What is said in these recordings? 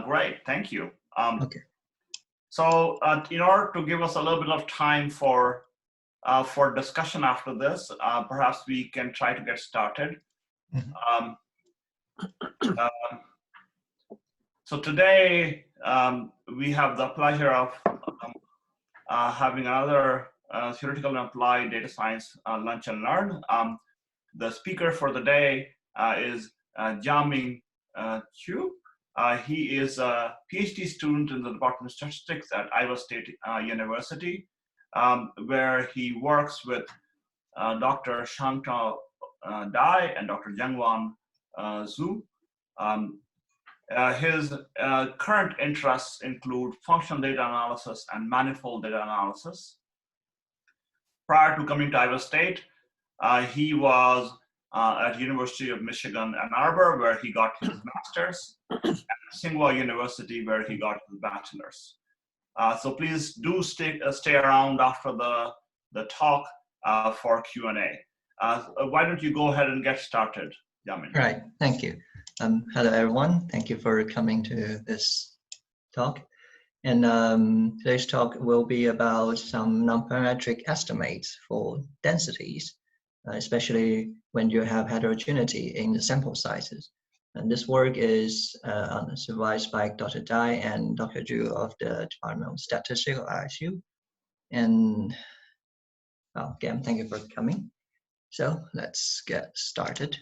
Great, thank you. Okay. So in order to give us a little bit of time for discussion after this, perhaps we can try to get started. Mhm. So today we have the pleasure of having another theoretical and applied data science lunch and learn. The speaker for the day is Jiaming Qiu. He is a PhD student in the Department of Statistics at Iowa State University, where he works with Dr. Shangtao Dai and Dr. Jiangwan Zhu. His current interests include functional data analysis and manifold data analysis. Prior to coming to Iowa State, he was at University of Michigan, Ann Arbor, where he got his master's, and Tsinghua University, where he got his bachelor's. So please do stay around after the talk for Q&A. Why don't you go ahead and get started, Yamin? Right, thank you. Hello, everyone. Thank you for coming to this talk. And today's talk will be about some nonparametric estimates for densities, especially when you have heterogeneity in the sample sizes. And this work is supervised by Dr. Dai and Dr. Zhu of the Department of Statistics at ISU. And well, again, thank you for coming. So let's get started.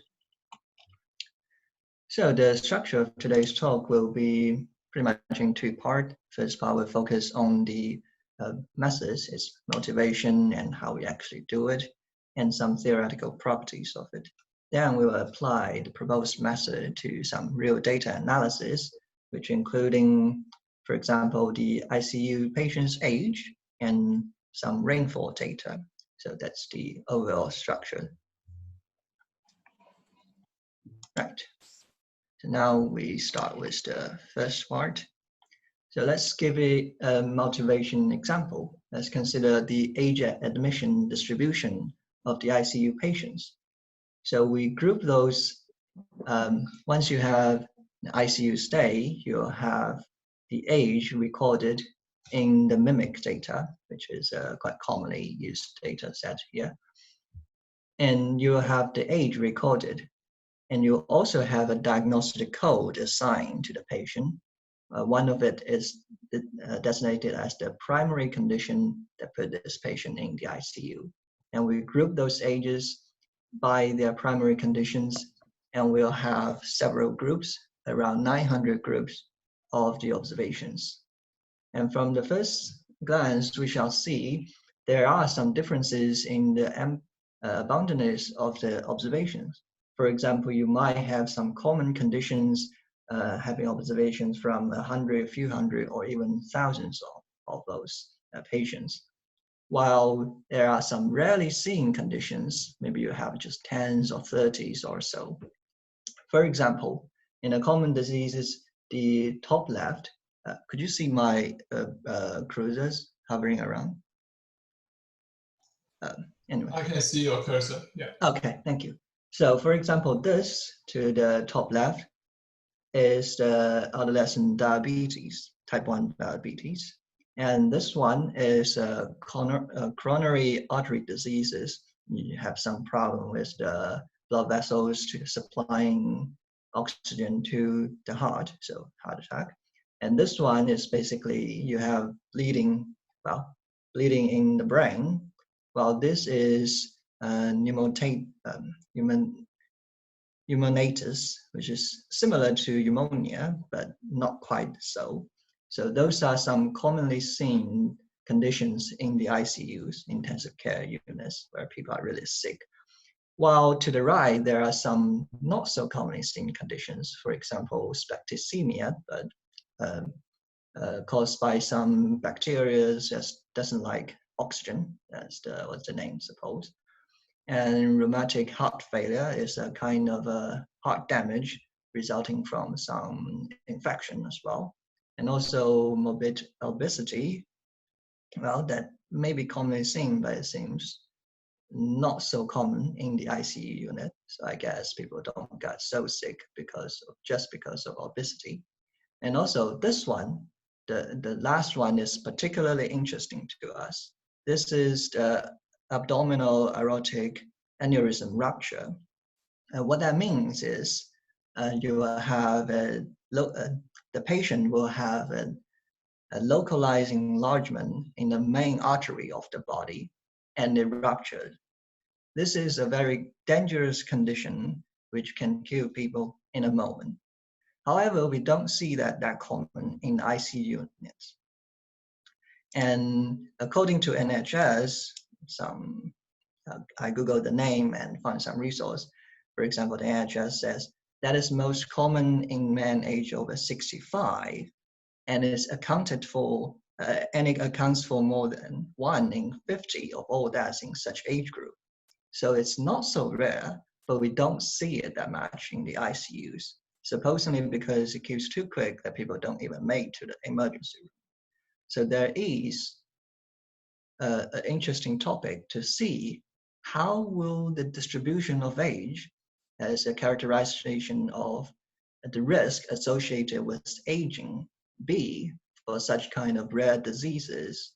So the structure of today's talk will be pretty much in two parts. First part will focus on the methods, its motivation and how we actually do it, and some theoretical properties of it. Then we'll apply the proposed method to some real data analysis, which including, for example, the ICU patient's age and some rainfall data. So that's the overall structure. Right. So now we start with the first part. So let's give a motivation example. Let's consider the age at admission distribution of the ICU patients. So we group those, once you have the ICU stay, you'll have the age recorded in the mimic data, which is a quite commonly used data set here. And you'll have the age recorded. And you also have a diagnostic code assigned to the patient. One of it is designated as the primary condition that put this patient in the ICU. And we group those ages by their primary conditions, and we'll have several groups, around 900 groups of the observations. And from the first glance, we shall see there are some differences in the abundance of the observations. For example, you might have some common conditions having observations from 100, few hundred, or even thousands of those patients. While there are some rarely seen conditions, maybe you have just 10s or 30s or so. For example, in the common diseases, the top left, could you see my cursors hovering around? Anyway. I can see your cursor, yeah. Okay, thank you. So for example, this to the top left is the adolescent diabetes, type 1 diabetes. And this one is coronary artery diseases. You have some problem with the blood vessels to supplying oxygen to the heart, so heart attack. And this one is basically you have bleeding in the brain, while this is pneumonitis, which is similar to pneumonia, but not quite so. So those are some commonly seen conditions in the ICUs, intensive care units, where people are really sick. While to the right, there are some not so commonly seen conditions, for example, septicemia, but caused by some bacteria that doesn't like oxygen. That's what's the name, suppose. And rheumatic heart failure is a kind of a heart damage resulting from some infection as well. And also morbid obesity, well, that may be commonly seen, but it seems not so common in the ICU unit. So I guess people don't get so sick just because of obesity. And also this one, the last one is particularly interesting to us. This is the abdominal aortic aneurysm rupture. What that means is you will have the patient will have a localized enlargement in the main artery of the body, and it ruptured. This is a very dangerous condition which can kill people in a moment. However, we don't see that common in ICU units. And according to NHS, I Googled the name and found some resource. For example, the NHS says that is most common in men aged over 65, and is accounted for, and it accounts for more than 1 in 50 of all deaths in such age group. So it's not so rare, but we don't see it that much in the ICUs, supposedly because it kills too quick that people don't even make to the emergency room. So there is an interesting topic to see how will the distribution of age as a characterization of the risk associated with aging be for such kind of rare diseases.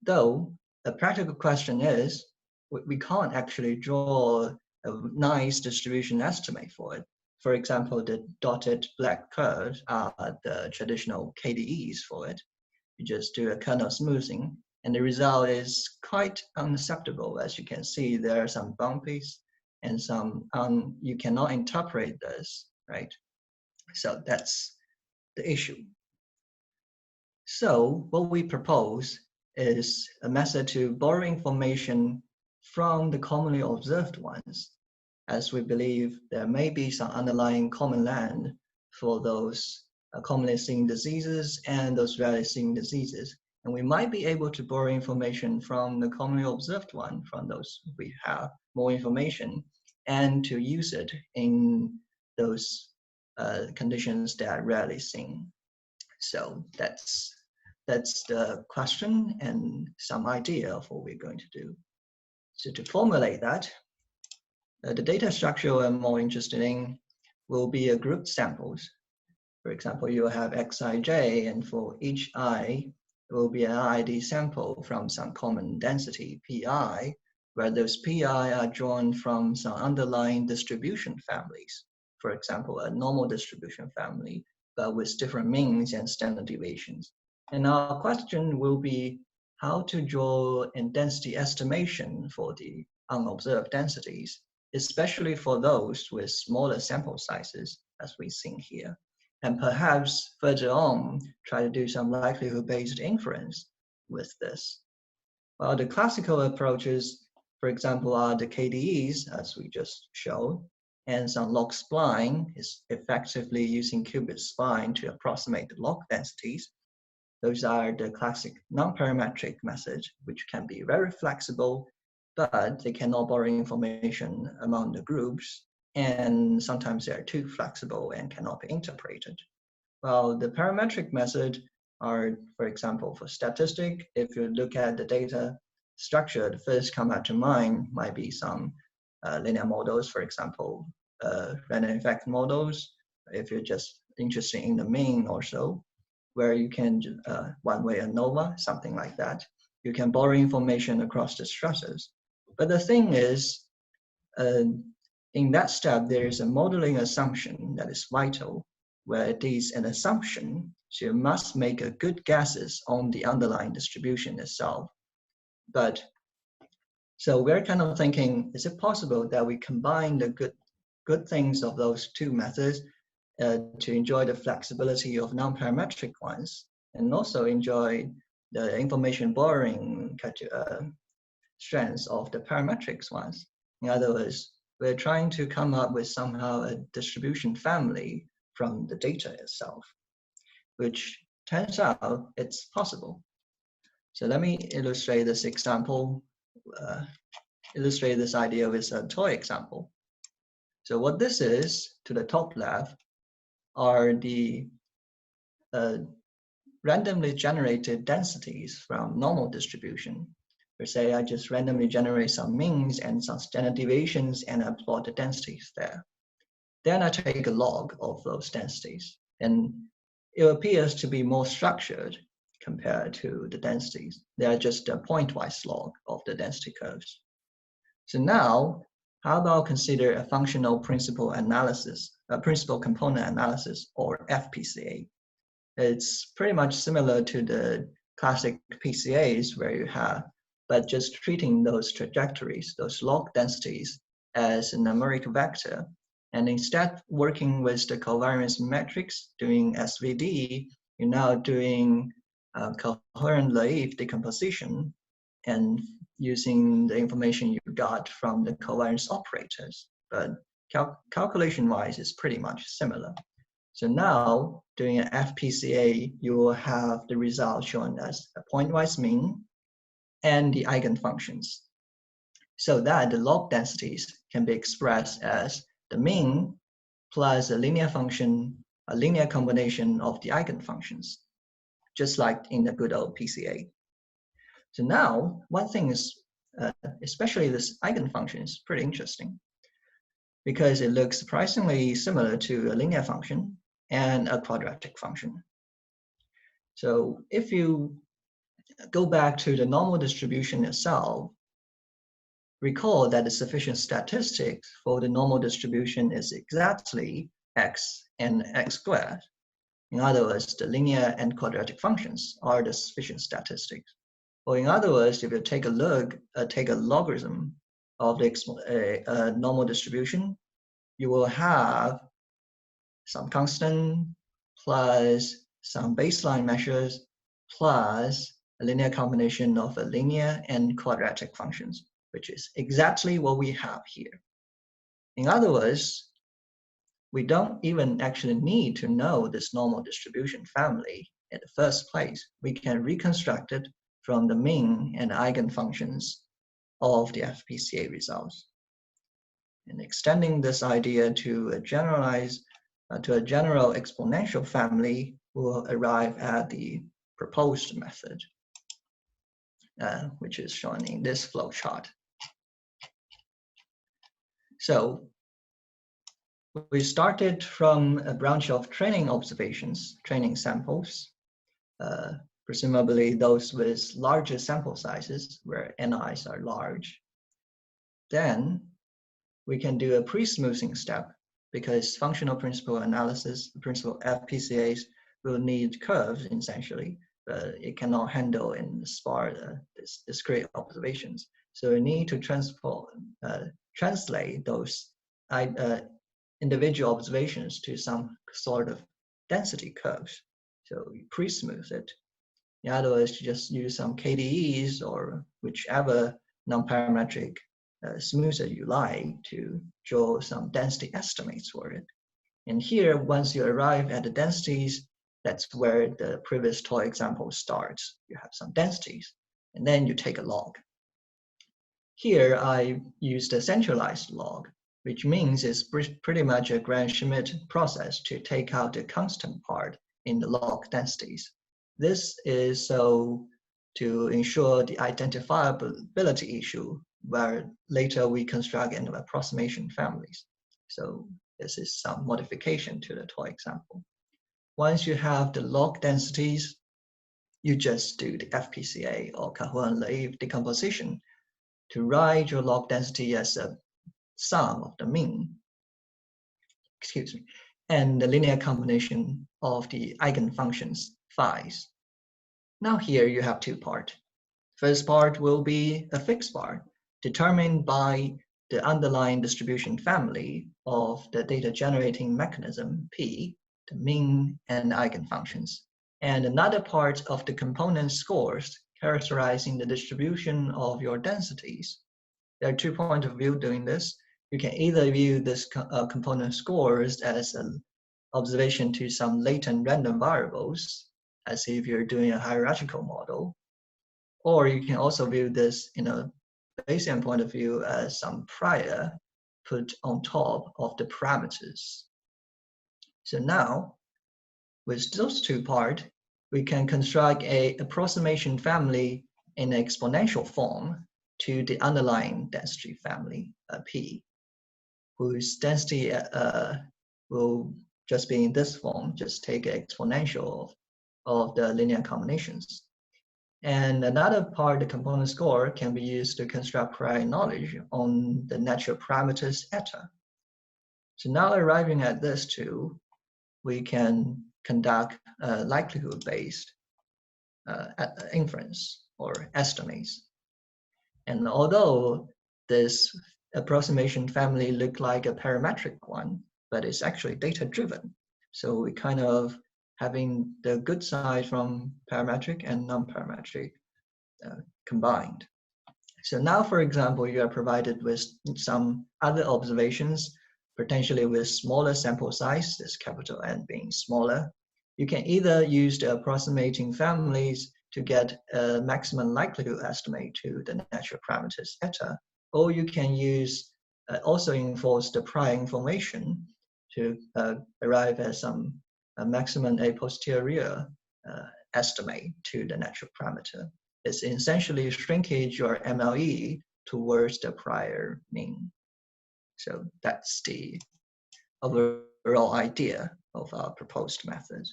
Though the practical question is, we can't actually draw a nice distribution estimate for it. For example, the dotted black curves are the traditional KDEs for it. You just do a kernel smoothing, and the result is quite unacceptable. As you can see, there are some bumpies and some, you cannot interpret this, right? So that's the issue. So what we propose is a method to borrow information from the commonly observed ones, as we believe there may be some underlying common land for those commonly seen diseases and those rarely seen diseases. And we might be able to borrow information from the commonly observed one, from those we have more information, and to use it in those conditions that are rarely seen. So that's the question and some idea of what we're going to do. So to formulate that, the data structure I'm more interested in will be a grouped samples. For example, you will have Xij, and for each I, it will be an ID sample from some common density, Pi, where those Pi are drawn from some underlying distribution families. For example, a normal distribution family, but with different means and standard deviations. And our question will be how to draw a density estimation for the unobserved densities, especially for those with smaller sample sizes, as we've seen here. And perhaps further on, try to do some likelihood-based inference with this. Well, the classical approaches, for example, are the KDEs, as we just showed, and some log spline is effectively using qubit spline to approximate the log densities. Those are the classic non-parametric methods, which can be very flexible, but they cannot borrow information among the groups, and sometimes they are too flexible and cannot be interpreted. Well, the parametric method are, for example, for statistic, if you look at the data structure, the first come out to mind might be some linear models, for example, random effect models, if you're just interested in the mean or so, where you can, one-way ANOVA, something like that. You can borrow information across the stresses. But the thing is, in that step, there is a modeling assumption that is vital, where it is an assumption, so you must make a good guesses on the underlying distribution itself. But so we're kind of thinking, is it possible that we combine the good things of those two methods to enjoy the flexibility of non-parametric ones, and also enjoy the information borrowing strengths of the parametrics ones? In other words, we're trying to come up with somehow a distribution family from the data itself, which turns out it's possible. So let me illustrate this example, illustrate this idea with a toy example. So what this is, to the top left, are the randomly generated densities from normal distribution. Per se, I just randomly generate some means and some standard deviations, and I plot the densities there. Then I take a log of those densities. And it appears to be more structured compared to the densities. They are just a pointwise log of the density curves. So now, how about consider a functional principal analysis, a principal component analysis, or FPCA? It's pretty much similar to the classic PCAs where you have, but just treating those trajectories, those log densities, as a numeric vector, and instead working with the covariance metrics, doing SVD, you're now doing coherent naive decomposition and using the information you got from the covariance operators. But calculation-wise, it's pretty much similar. So now, doing an FPCA, you will have the result shown as a pointwise mean and the eigenfunctions, so that the log densities can be expressed as the mean plus a linear function, a linear combination of the eigenfunctions, just like in the good old PCA. So now, one thing is, especially this eigenfunction is pretty interesting because it looks surprisingly similar to a linear function and a quadratic function. So if you go back to the normal distribution itself, recall that the sufficient statistics for the normal distribution is exactly x and x squared. In other words, the linear and quadratic functions are the sufficient statistics. Or in other words, if you take a look, take a logarithm of the normal distribution, you will have some constant plus some baseline measures plus a linear combination of a linear and quadratic functions, which is exactly what we have here. In other words, we don't even actually need to know this normal distribution family in the first place. We can reconstruct it from the mean and eigenfunctions of the FPCA results. And extending this idea to a general exponential family, we'll arrive at the proposed method, which is shown in this flow chart. So we started from a branch of training observations, training samples, presumably those with larger sample sizes where NIs are large. Then we can do a pre-smoothing step because functional principal analysis, principal FPCAs will need curves essentially, but it cannot handle in discrete observations. So we need to translate those individual observations to some sort of density curves. So you pre-smooth it. In other words, you just use some KDEs or whichever non-parametric smoother you like to draw some density estimates for it. And here, once you arrive at the densities, that's where the previous toy example starts. You have some densities, and then you take a log. Here, I used a centralized log, which means it's pretty much a Gram-Schmidt process to take out the constant part in the log densities. This is so to ensure the identifiability issue, where later we construct an approximation families. So this is some modification to the toy example. Once you have the log densities, you just do the FPCA or coherent naive decomposition to write your log density as a sum of the mean, and the linear combination of the eigenfunctions phi's. Now here you have two parts. First part will be a fixed part, determined by the underlying distribution family of the data generating mechanism, P, the mean and eigenfunctions. And another part of the component scores characterizing the distribution of your densities. There are 2 points of view doing this. You can either view this component scores as an observation to some latent random variables, as if you're doing a hierarchical model, or you can also view this in a Bayesian point of view as some prior put on top of the parameters. So now, with those 2 parts, we can construct an approximation family in an exponential form to the underlying density family, P, whose density will just be in this form, just take an exponential of the linear combinations. And another part, the component score, can be used to construct prior knowledge on the natural parameters eta. So now arriving at this too, we can conduct a likelihood-based inference or estimates. And although this approximation family look like a parametric one, but it's actually data-driven. So we kind of having the good side from parametric and non-parametric combined. So now, for example, you are provided with some other observations, potentially with smaller sample size, this capital N being smaller. You can either use the approximating families to get a maximum likelihood estimate to the natural parameters eta, or you can use also enforce the prior information to arrive at some maximum a posterior estimate to the natural parameter. It's essentially shrinkage your MLE towards the prior mean. So that's the overall idea of our proposed method.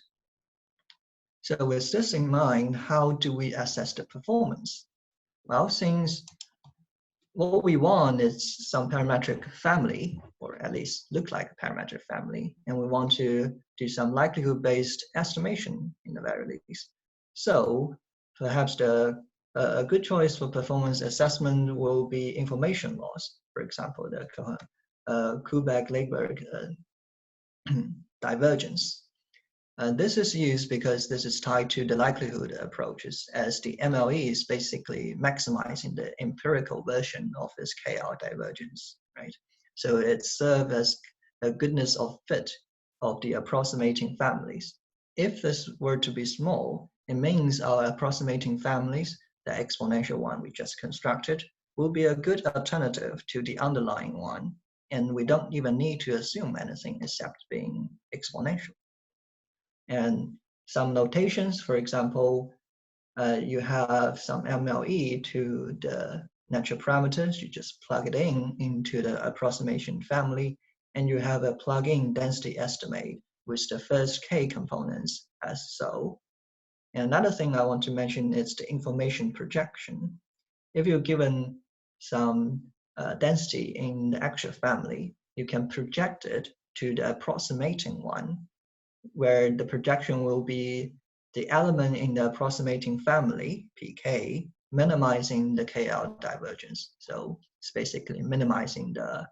So with this in mind, how do we assess the performance? Well, since what we want is some parametric family, or at least look like a parametric family, and we want to do some likelihood-based estimation in the very least. So perhaps a good choice for performance assessment will be information loss. For example, the Kullback-Legberg divergence. This is used because this is tied to the likelihood approaches, as the MLE is basically maximizing the empirical version of this KR divergence, right? So it serves as a goodness of fit of the approximating families. If this were to be small, it means our approximating families, the exponential one we just constructed, will be a good alternative to the underlying one, and we don't even need to assume anything except being exponential. And some notations, for example, you have some MLE to the natural parameters, you just plug it into the approximation family, and you have a plug-in density estimate with the first K components as so. And another thing I want to mention is the information projection. If you're given some density in the actual family, you can project it to the approximating one, where the projection will be the element in the approximating family, pk, minimizing the KL divergence. So it's basically minimizing the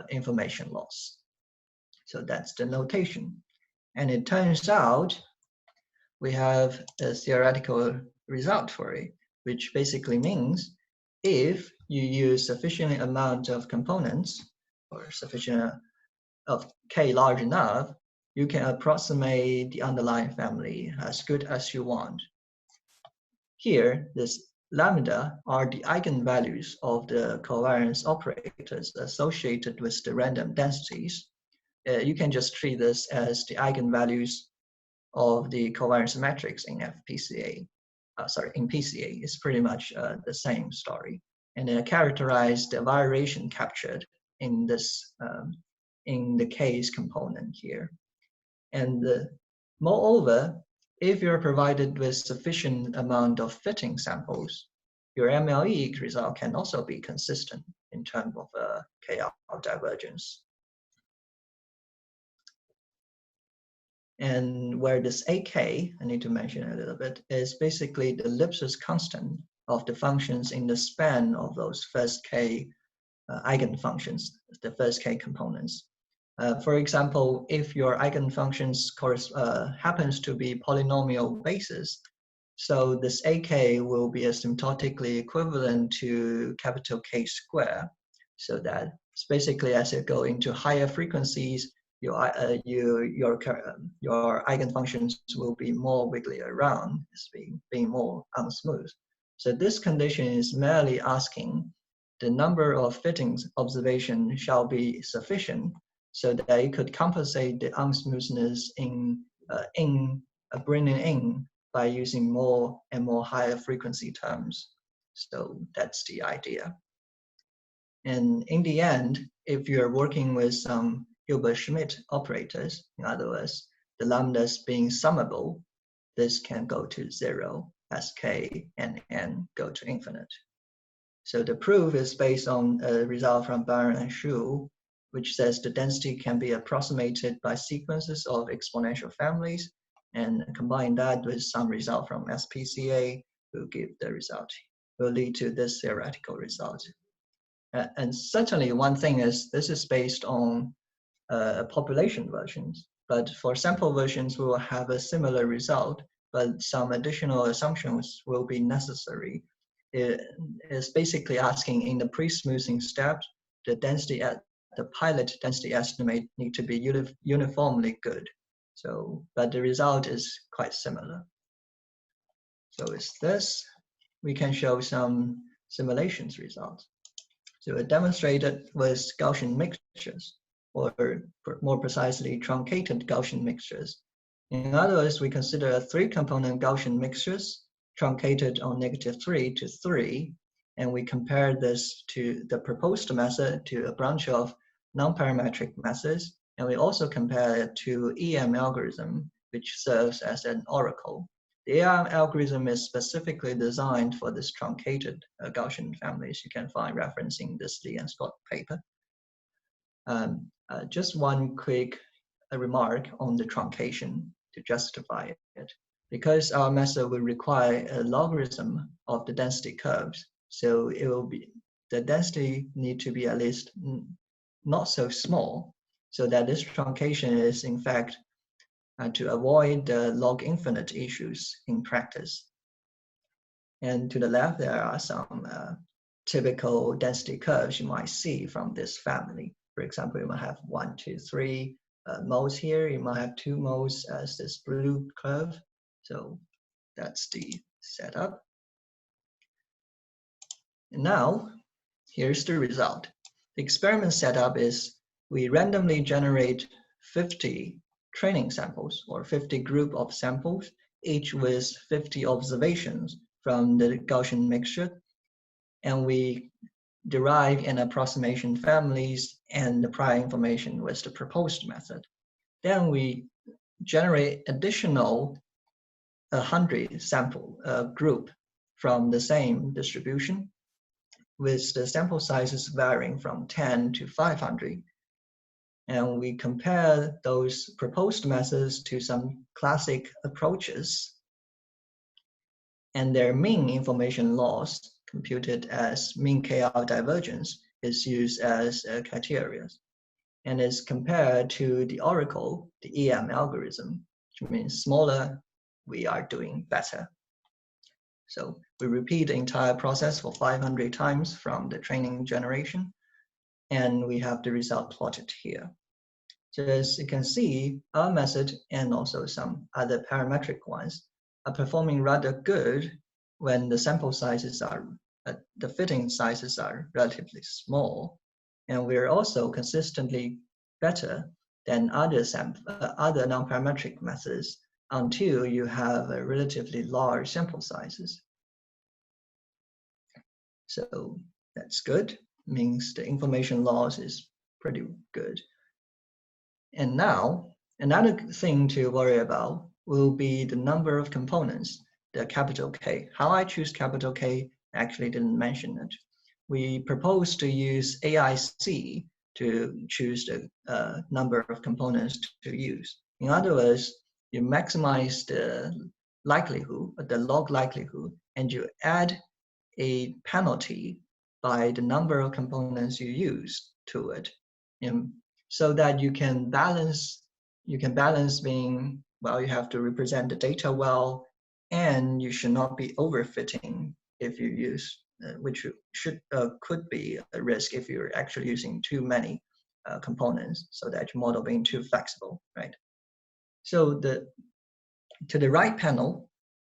information loss. So that's the notation. And it turns out we have a theoretical result for it, which basically means if you use sufficient amount of components or sufficient of K large enough, you can approximate the underlying family as good as you want. Here, this lambda are the eigenvalues of the covariance operators associated with the random densities. You can just treat this as the eigenvalues of the covariance matrix in FPCA. In PCA, it's pretty much the same story. And characterize the variation captured in this in the K's component here. And moreover, if you're provided with sufficient amount of fitting samples, your MLE result can also be consistent in terms of KR divergence. And where this AK, I need to mention a little bit, is basically the Lipschitz constant of the functions in the span of those first K eigenfunctions, the first K components. For example, if your eigenfunctions happens to be polynomial basis, so this AK will be asymptotically equivalent to capital K square. So that it's basically as you go into higher frequencies, your eigenfunctions will be more wiggly around, it's being more unsmooth. So this condition is merely asking the number of fittings observation shall be sufficient so that it could compensate the unsmoothness in bringing in by using more and more higher frequency terms. So that's the idea. And in the end, if you're working with some Hilbert-Schmidt operators. In other words, the lambdas being summable, this can go to 0 as k and n go to infinite. So the proof is based on a result from Byron and Shu, which says the density can be approximated by sequences of exponential families, and combine that with some result from SPCA, will give the result, will lead to this theoretical result. And certainly one thing is, this is based on population versions, but for sample versions, we will have a similar result, but some additional assumptions will be necessary. It is basically asking in the pre-smoothing step, the density at the pilot density estimate need to be uniformly good. So, but the result is quite similar. So with this, we can show some simulations results. So it demonstrated with Gaussian mixtures, or more precisely, truncated Gaussian mixtures. In other words, we consider a 3-component Gaussian mixtures truncated on -3 to 3, and we compare this to the proposed method to a branch of non-parametric methods, and we also compare it to EM algorithm, which serves as an oracle. The EM algorithm is specifically designed for this truncated Gaussian families. You can find referencing this Lee and Scott paper. Just one quick remark on the truncation to justify it. Because our method will require a logarithm of the density curves, so it will be, the density need to be at least not so small, so that this truncation is in fact to avoid the log infinite issues in practice. And to the left, there are some typical density curves you might see from this family. For example, you might have 1, 2, 3 modes here. You might have 2 modes as this blue curve. So that's the setup. And now, here's the result. The experiment setup is we randomly generate 50 training samples, or 50 group of samples, each with 50 observations from the Gaussian mixture, and we derive an approximation families and the prior information with the proposed method. Then we generate additional 100 sample group from the same distribution, with the sample sizes varying from 10 to 500. And we compare those proposed methods to some classic approaches, and their mean information loss, computed as mean KR divergence, is used as a criteria, and is compared to the oracle, the EM algorithm, which means smaller, we are doing better. So we repeat the entire process for 500 times from the training generation, and we have the result plotted here. So as you can see, our method and also some other parametric ones are performing rather good when the sample sizes are, the fitting sizes are relatively small, and we're also consistently better than other non-parametric methods until you have a relatively large sample sizes. So that's good, means the information loss is pretty good. And now, another thing to worry about will be the number of components, the capital K. How I choose capital K, actually didn't mention it. We propose to use AIC to choose the number of components to use. In other words, you maximize the likelihood, the log likelihood, and you add a penalty by the number of components you use to it, so that you can balance being, well, you have to represent the data well, and you should not be overfitting if you use, which could be a risk if you're actually using too many components, so that your model being too flexible, right? So to the right panel,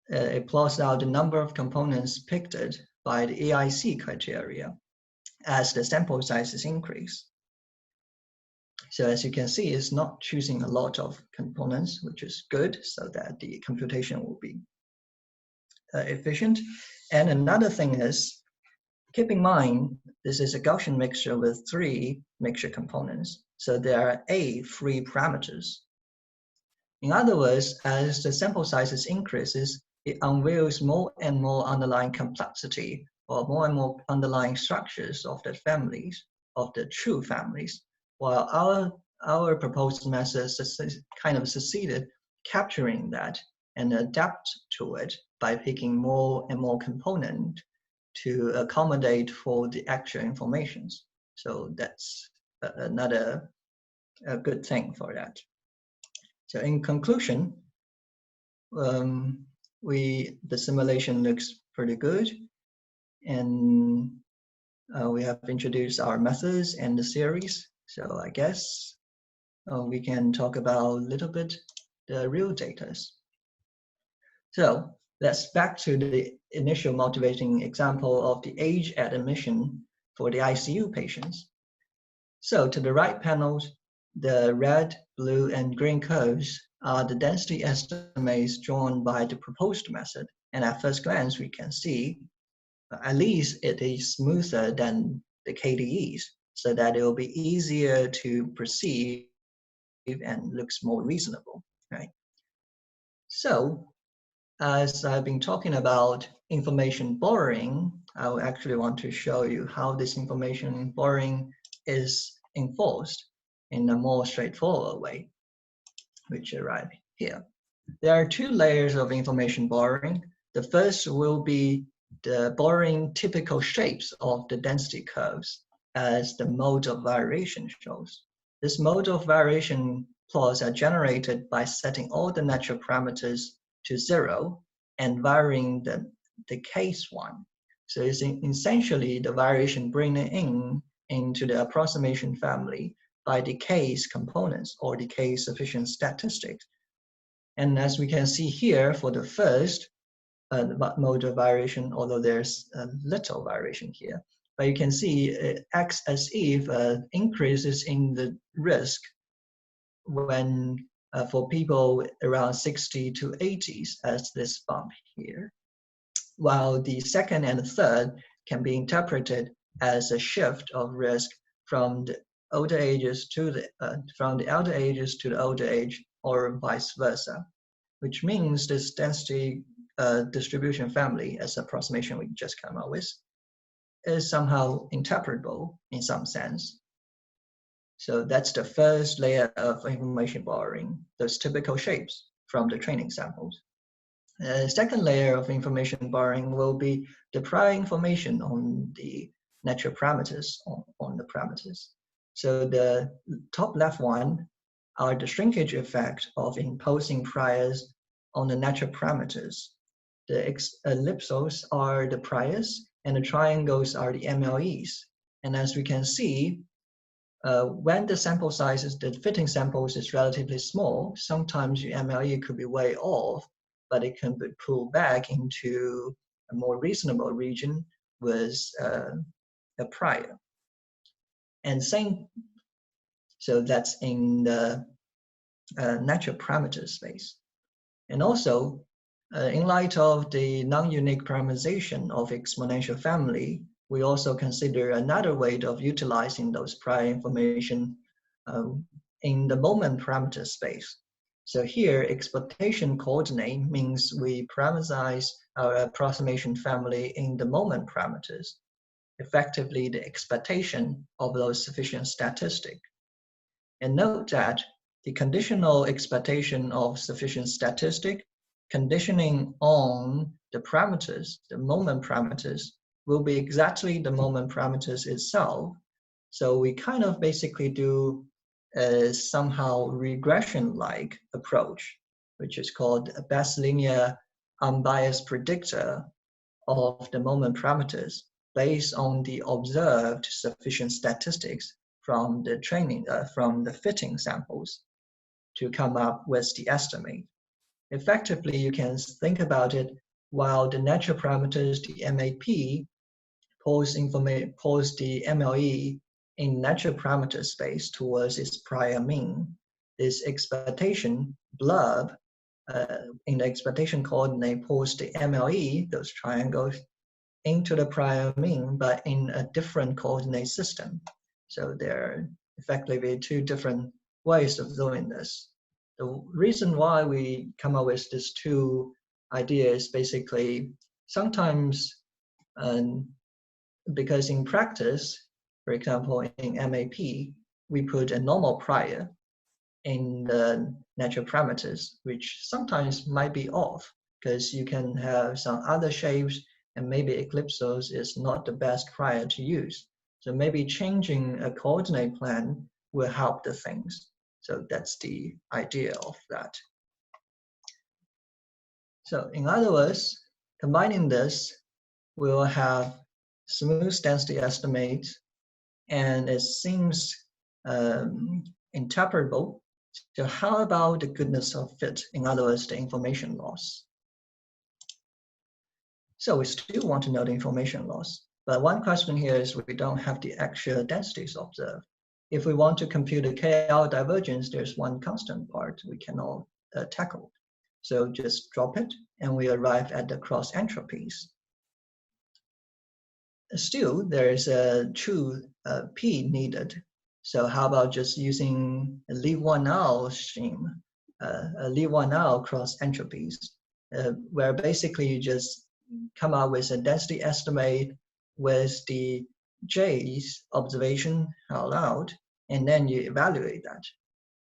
it plots out the number of components picked by the AIC criteria as the sample sizes increase. So as you can see, it's not choosing a lot of components, which is good, so that the computation will be efficient. And another thing is, keep in mind, this is a Gaussian mixture with 3 mixture components. So there are A free parameters. In other words, as the sample sizes increases, it unveils more and more underlying complexity or more and more underlying structures of the families, of the true families, while our proposed methods kind of succeeded capturing that and adapt to it by picking more and more component to accommodate for the actual informations. So that's another good thing for that. So in conclusion, the simulation looks pretty good, and we have introduced our methods and the series. So I guess we can talk about a little bit the real data. So let's back to the initial motivating example of the age at admission for the ICU patients. So to the right panels, the red, blue, and green curves are the density estimates drawn by the proposed method. And at first glance, we can see at least it is smoother than the KDEs, so that it will be easier to perceive and looks more reasonable, right? So as I've been talking about information borrowing, I actually want to show you how this information borrowing is enforced in a more straightforward way, which arrive here. There are two layers of information borrowing. The first will be the borrowing typical shapes of the density curves as the mode of variation shows. This mode of variation plots are generated by setting all the natural parameters to 0 and varying the case one. So it's essentially the variation bringing into the approximation family by the case components or the case sufficient statistics. And as we can see here, for the first mode of variation, although there's a little variation here, but you can see it acts as if increases in the risk when for people around 60 to 80s, as this bump here, while the second and third can be interpreted as a shift of risk from the older ages to the from the elder ages to the older age, or vice versa, which means this density distribution family, as approximation we just came up with, is somehow interpretable in some sense. So that's the first layer of information borrowing, those typical shapes from the training samples. The second layer of information borrowing will be the prior information on the natural parameters, on the parameters. So the top left one are the shrinkage effect of imposing priors on the natural parameters. The ellipses are the priors, and the triangles are the MLEs. And as we can see, when the sample sizes, the fitting samples is relatively small, sometimes your MLE could be way off, but it can be pulled back into a more reasonable region with a prior. And same, so that's in the natural parameter space. And also, in light of the non-unique parameterization of exponential family, we also consider another way of utilizing those prior information in the moment parameter space. So here, expectation coordinate means we parameterize our approximation family in the moment parameters, effectively the expectation of those sufficient statistic. And note that the conditional expectation of sufficient statistic conditioning on the parameters, the moment parameters, will be exactly the moment parameters itself. So we kind of basically do a somehow regression-like approach, which is called a best linear unbiased predictor of the moment parameters based on the observed sufficient statistics from the training, from the fitting samples to come up with the estimate. Effectively, you can think about it, while the natural parameters, the MAP, pulls the MLE in natural parameter space towards its prior mean. This expectation blurb in the expectation coordinate pulls the MLE, those triangles, into the prior mean, but in a different coordinate system. So they're effectively two different ways of doing this. The reason why we come up with these two ideas basically sometimes because in practice, for example, in MAP, we put a normal prior in the natural parameters, which sometimes might be off because you can have some other shapes and maybe eclipsos is not the best prior to use. So maybe changing a coordinate plan will help the things. So that's the idea of that. So in other words, combining this, we'll have smooth density estimate, and it seems interpretable. So how about the goodness of fit? In other words, the information loss. So we still want to know the information loss. But one question here is we don't have the actual densities observed. If we want to compute the KL divergence, there's one constant part we cannot tackle. So just drop it and we arrive at the cross entropies. Still, there is a true P needed. So how about just using a leave one out scheme, a leave one out cross entropies, where basically you just come up with a density estimate with the J's observation allowed, and then you evaluate that.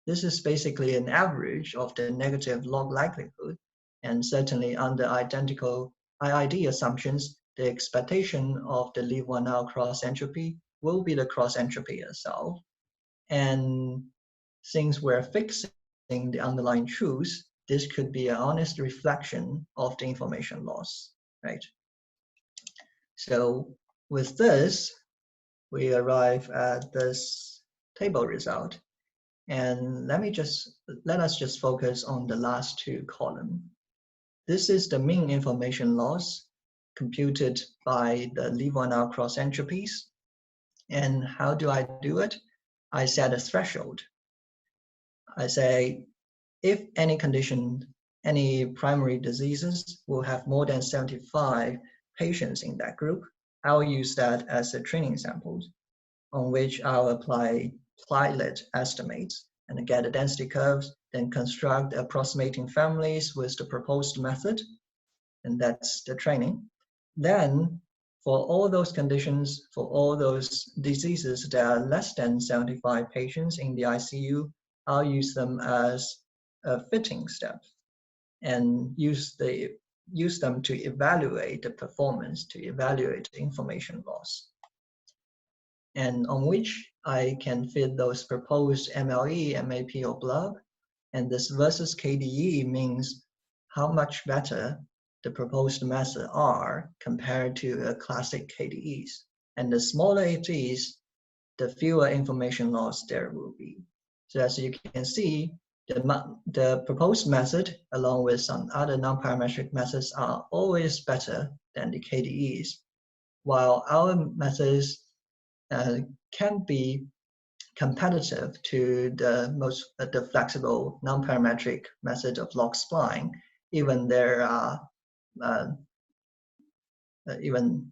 This is basically an average of the negative log likelihood, and certainly under identical IID assumptions, the expectation of the leave one out cross entropy will be the cross entropy itself. And since we're fixing the underlying truths, this could be an honest reflection of the information loss, right? So with this, we arrive at this table result. And let us just focus on the last two columns. This is the mean information loss computed by the leave one out cross entropies. And how do I do it? I set a threshold. I say, if any condition, any primary diseases will have more than 75 patients in that group, I'll use that as a training sample on which I'll apply platelet estimates and get the density curves, then construct approximating families with the proposed method, and that's the training. Then for all those conditions, for all those diseases that are less than 75 patients in the ICU, I'll use them as a fitting step and use them to evaluate the performance, to evaluate the information loss, and on which I can fit those proposed MLE, MAP, or BLUB. And this versus KDE means how much better the proposed method are compared to a classic KDEs. And the smaller it is, the fewer information loss there will be. So as you can see, the proposed method, along with some other non-parametric methods, are always better than the KDEs, while our methods can be competitive to the flexible non-parametric method of log spline, even there are even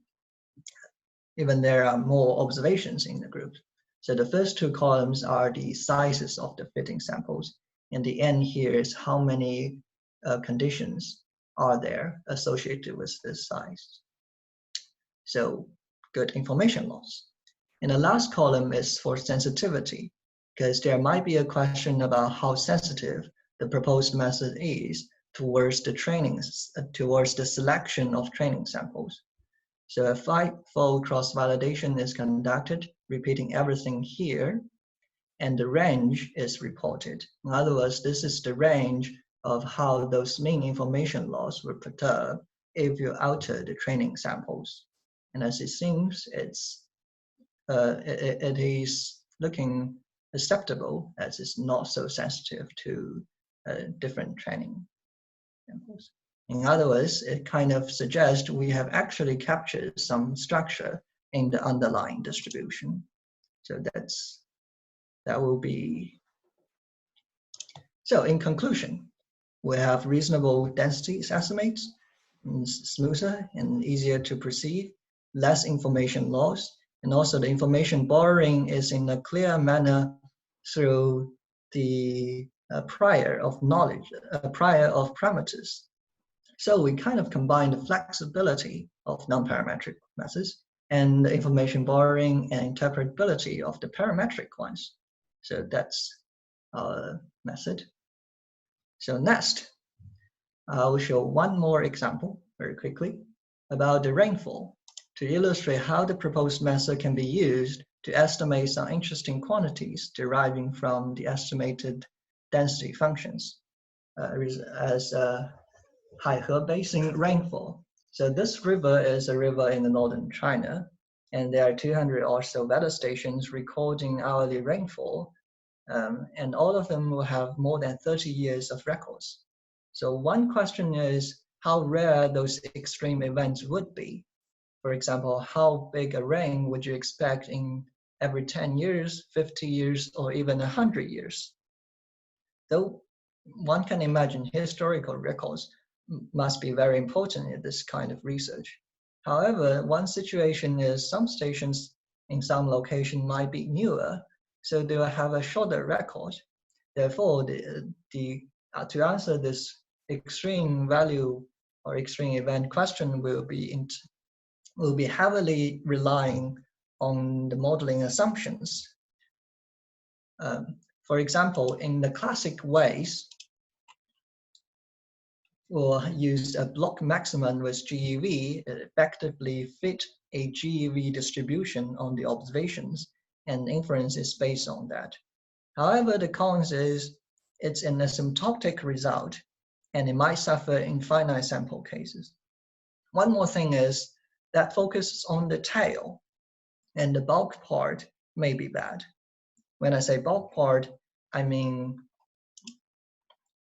there are more observations in the group. So the first two columns are the sizes of the fitting samples, and the end here is how many conditions are there associated with this size. So good information loss. And the last column is for sensitivity, because there might be a question about how sensitive the proposed method is towards the towards the selection of training samples. So a 5-fold cross-validation is conducted, repeating everything here, and the range is reported. In other words, this is the range of how those mean information loss were perturbed if you alter the training samples. And as it seems, it is looking acceptable, as it's not so sensitive to different training samples. In other words, it kind of suggests we have actually captured some structure in the underlying distribution. So that will be. So in conclusion, we have reasonable densities estimates, smoother and easier to perceive, less information loss, And also the information borrowing is in a clear manner through the prior of knowledge, prior of parameters. So we kind of combine the flexibility of non-parametric methods and the information borrowing and interpretability of the parametric ones. So that's our method. So next, I will show one more example very quickly about the rainfall to illustrate how the proposed method can be used to estimate some interesting quantities deriving from the estimated density functions as Haihe Basin rainfall. So this river is a river in the northern China, and there are 200 or so weather stations recording hourly rainfall, and all of them will have more than 30 years of records. So one question is how rare those extreme events would be. For example, how big a rain would you expect in every 10 years, 50 years, or even 100 years? Though one can imagine historical records must be very important in this kind of research. However, one situation is some stations in some location might be newer, so they will have a shorter record. Therefore, to answer this extreme value or extreme event question will be heavily relying on the modeling assumptions. For example, in the classic ways, we'll use a block maximum with GEV, effectively fit a GEV distribution on the observations, and inference is based on that. However, the cons is it's an asymptotic result, and it might suffer in finite sample cases. One more thing is that focuses on the tail, and the bulk part may be bad. When I say bulk part, I mean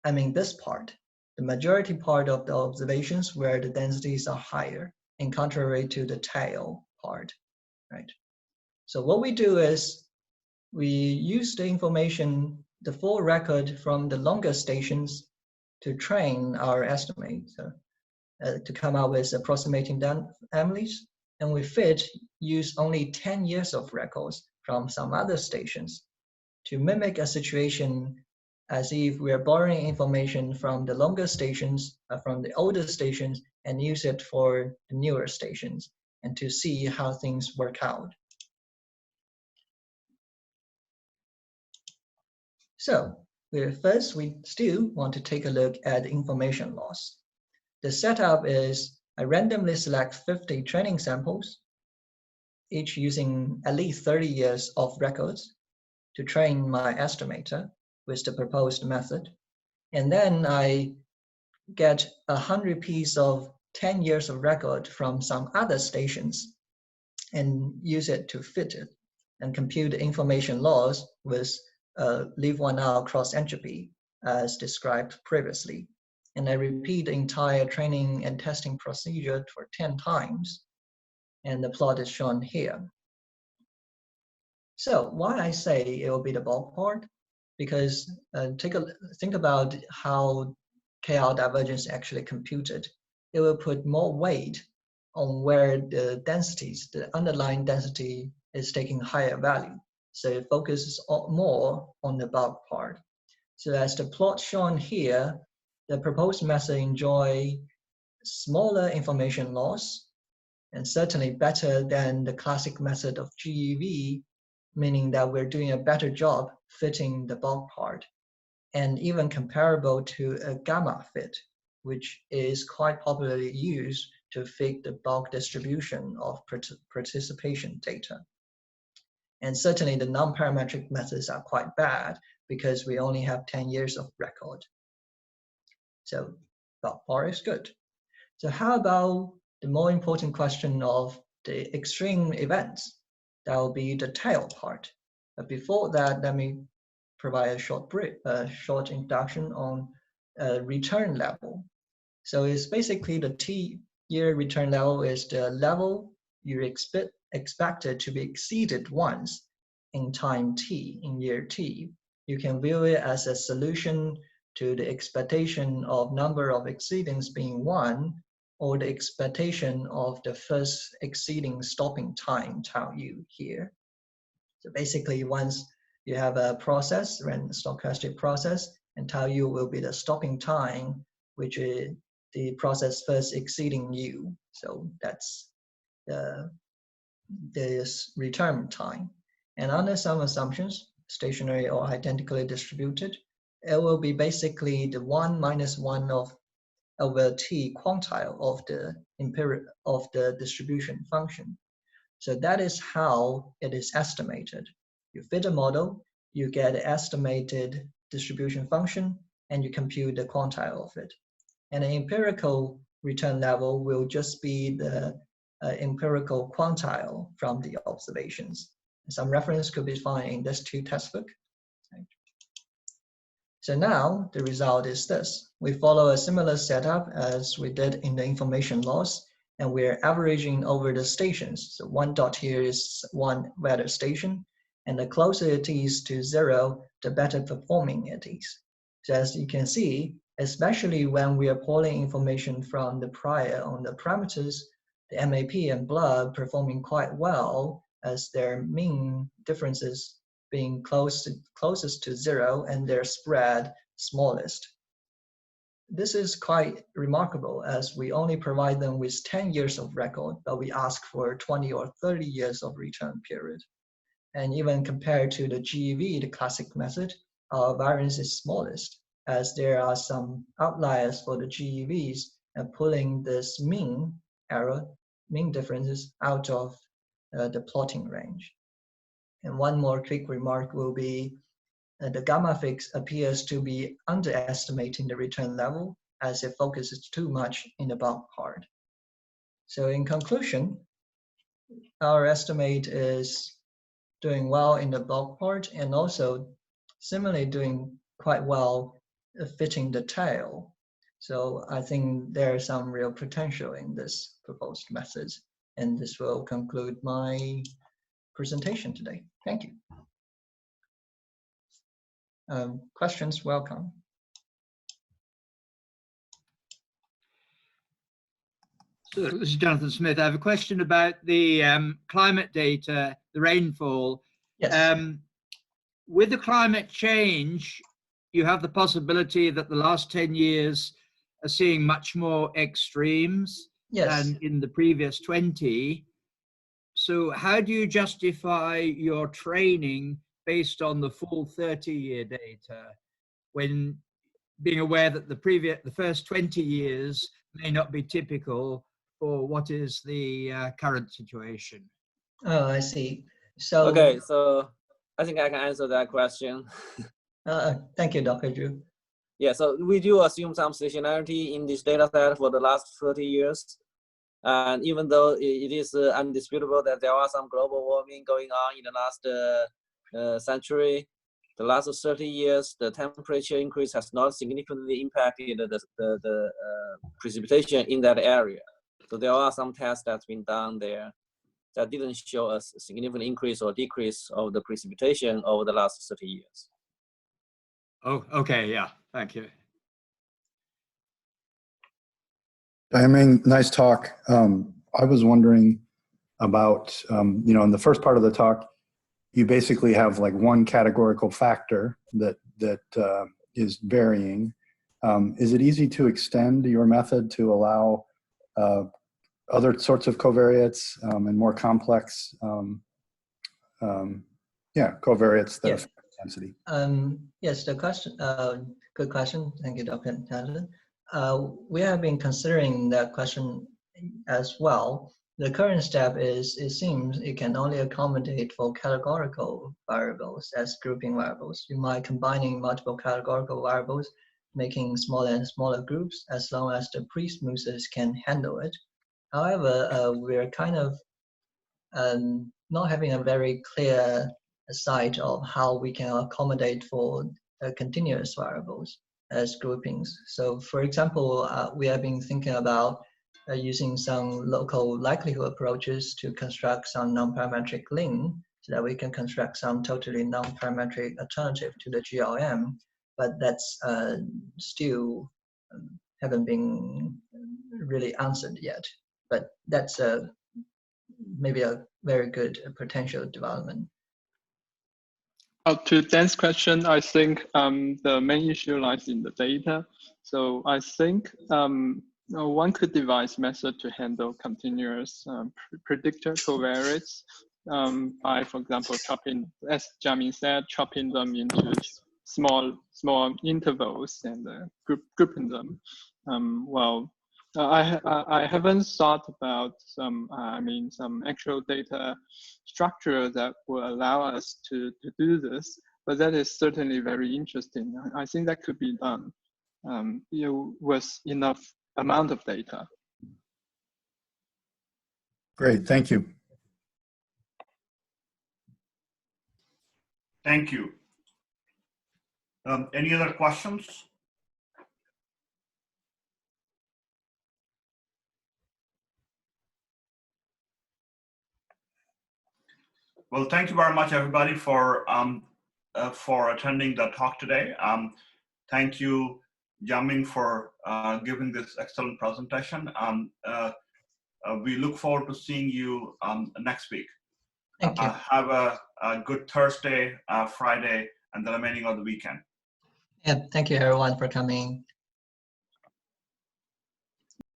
this part, the majority part of the observations where the densities are higher, in contrary to the tail part, right? So what we do is we use the information, the full record from the longer stations to train our estimate, to come out with approximating families, and we use only 10 years of records from some other stations to mimic a situation as if we're borrowing information from the longer stations, from the older stations, and use it for the newer stations, and to see how things work out. So first, we still want to take a look at information loss. The setup is I randomly select 50 training samples, each using at least 30 years of records to train my estimator with the proposed method. And then I get 100 pieces of 10 years of record from some other stations and use it to fit it and compute the information loss with leave one out cross entropy as described previously. And I repeat the entire training and testing procedure for 10 times. And the plot is shown here. So why I say it will be the bulk part? Because think about how KL divergence actually computed. It will put more weight on where the densities, the underlying density is taking higher value. So it focuses more on the bulk part. So as the plot shown here, the proposed method enjoy smaller information loss and certainly better than the classic method of GEV, meaning that we're doing a better job fitting the bulk part, and even comparable to a gamma fit, which is quite popularly used to fit the bulk distribution of participation data. And certainly the non-parametric methods are quite bad because we only have 10 years of record. So bulk part is good. So how about the more important question of the extreme events? That will be the tail part. But before that, let me provide a short introduction on return level. So it's basically the T-year return level is the level you expected to be exceeded once in time T, in year T. You can view it as a solution to the expectation of number of exceedings being 1 or the expectation of the first exceeding stopping time, tau u here. So basically, once you have a process, random stochastic process, and tau u will be the stopping time, which is the process first exceeding u. So that's this return time. And under some assumptions, stationary or identically distributed, it will be basically the 1 minus 1 over t quantile of the distribution function. So that is how it is estimated. You fit a model, you get an estimated distribution function, and you compute the quantile of it. And the empirical return level will just be the empirical quantile from the observations. Some reference could be found in this 2 textbook. So now the result is this. We follow a similar setup as we did in the information loss, and we're averaging over the stations. So 1 dot here is 1 weather station, and the closer it is to 0, the better performing it is. So as you can see, especially when we are pulling information from the prior on the parameters, the MAP and blood performing quite well as their mean differences being closest to 0 and their spread smallest. This is quite remarkable as we only provide them with 10 years of record, but we ask for 20 or 30 years of return period. And even compared to the GEV, the classic method, our variance is smallest, as there are some outliers for the GEVs and pulling this mean differences out of the plotting range. And one more quick remark will be the gamma fix appears to be underestimating the return level as it focuses too much in the bulk part. So in conclusion, our estimate is doing well in the bulk part and also similarly doing quite well fitting the tail. So I think there's some real potential in this proposed methods, and this will conclude my presentation today. Thank you. Questions, welcome. So this is Jonathan Smith. I have a question about the climate data, the rainfall. Yes. With the climate change, you have the possibility that the last 10 years are seeing much more extremes than in the previous 20. So how do you justify your training based on the full 30-year data when being aware that the first 20 years may not be typical for what is the current situation? Oh, I see. So okay, so I think I can answer that question. Thank you, Dr. Zhu. Yeah, so we do assume some stationarity in this data set for the last 30 years. And even though it is undisputable that there are some global warming going on in the last century, the last 30 years, the temperature increase has not significantly impacted the precipitation in that area. So there are some tests that's been done there that didn't show a significant increase or decrease of the precipitation over the last 30 years. Oh, okay, yeah, thank you. Diaming, nice talk. I was wondering about, you know, in the first part of the talk, you basically have like one categorical factor that is varying. Is it easy to extend your method to allow other sorts of covariates and more complex, covariates that affect density? Yes, the question, good question. Thank you, Dr. Townsend. We have been considering that question as well. The current step is, it seems it can only accommodate for categorical variables as grouping variables. You might combining multiple categorical variables, making smaller and smaller groups as long as the pre-smoothers can handle it. However, we're kind of not having a very clear sight of how we can accommodate for continuous variables as groupings. So for example, we have been thinking about using some local likelihood approaches to construct some non-parametric link so that we can construct some totally non-parametric alternative to the GLM, but that's still haven't been really answered yet, but that's maybe a very good potential development. To Dan's question, I think the main issue lies in the data. So I think one could devise method to handle continuous predictor covariates by, for example, chopping, as Jiaming said, chopping them into small intervals and grouping them. I haven't thought about some actual data structure that will allow us to do this, but that is certainly very interesting. I think that could be done with enough amount of data. Great, thank you. Thank you. Any other questions? Well, thank you very much, everybody, for attending the talk today. Thank you, Jiaming, for giving this excellent presentation. We look forward to seeing you next week. Thank you. Have a good Thursday, Friday, and the remaining of the weekend. Yeah, thank you everyone for coming.